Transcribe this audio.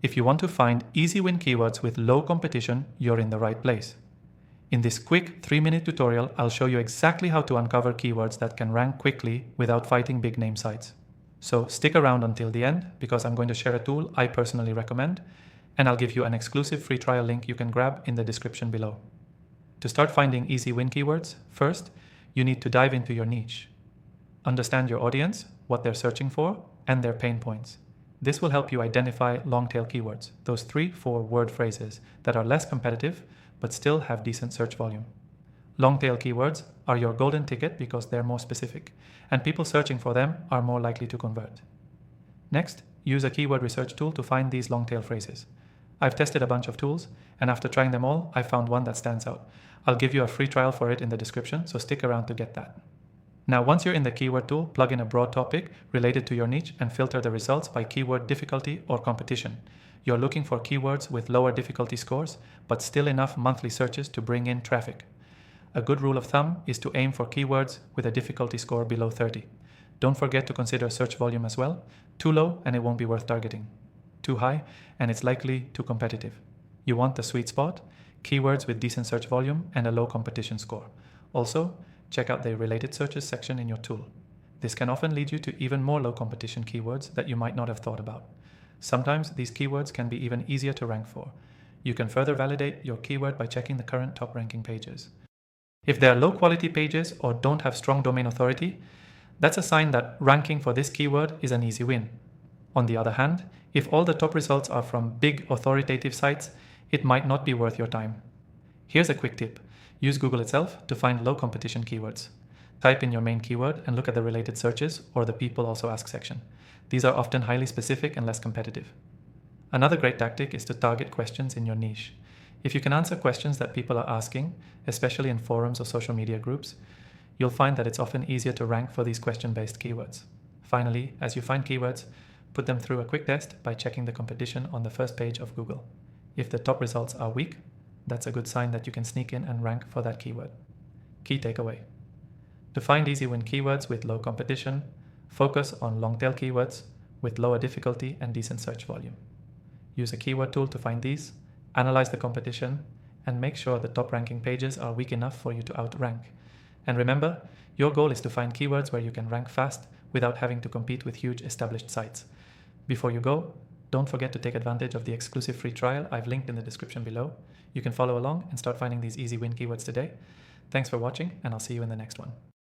If you want to find easy win keywords with low competition, you're in the right place. In this quick 3-minute tutorial, I'll show you exactly how to uncover keywords that can rank quickly without fighting big name sites. So stick around until the end because I'm going to share a tool I personally recommend, and I'll give you an exclusive free trial link you can grab in the description below. To start finding easy win keywords, first, you need to dive into your niche. Understand your audience, what they're searching for, and their pain points. This will help you identify long-tail keywords, those 3-4 word phrases that are less competitive but still have decent search volume. Long-tail keywords are your golden ticket because they're more specific, and people searching for them are more likely to convert. Next, use a keyword research tool to find these long-tail phrases. I've tested a bunch of tools, and after trying them all, I found one that stands out. I'll give you a free trial for it in the description, so stick around to get that. Now, once you're in the keyword tool, plug in a broad topic related to your niche and filter the results by keyword difficulty or competition. You're looking for keywords with lower difficulty scores, but still enough monthly searches to bring in traffic. A good rule of thumb is to aim for keywords with a difficulty score below 30. Don't forget to consider search volume as well. Too low and it won't be worth targeting. Too high and it's likely too competitive. You want the sweet spot, keywords with decent search volume and a low competition score. Also, check out the related searches section in your tool. This can often lead you to even more low competition keywords that you might not have thought about. Sometimes these keywords can be even easier to rank for. You can further validate your keyword by checking the current top ranking pages. If they are low quality pages or don't have strong domain authority, that's a sign that ranking for this keyword is an easy win. On the other hand, if all the top results are from big authoritative sites, it might not be worth your time. Here's a quick tip. Use Google itself to find low competition keywords. Type in your main keyword and look at the related searches or the people also ask section. These are often highly specific and less competitive. Another great tactic is to target questions in your niche. If you can answer questions that people are asking, especially in forums or social media groups, you'll find that it's often easier to rank for these question-based keywords. Finally, as you find keywords, put them through a quick test by checking the competition on the first page of Google. If the top results are weak, that's a good sign that you can sneak in and rank for that keyword. Key takeaway. To find easy win keywords with low competition, focus on long-tail keywords with lower difficulty and decent search volume. Use a keyword tool to find these, analyze the competition, and make sure the top ranking pages are weak enough for you to outrank. And remember, your goal is to find keywords where you can rank fast without having to compete with huge established sites. Before you go, don't forget to take advantage of the exclusive free trial I've linked in the description below. You can follow along and start finding these easy win keywords today. Thanks for watching, and I'll see you in the next one.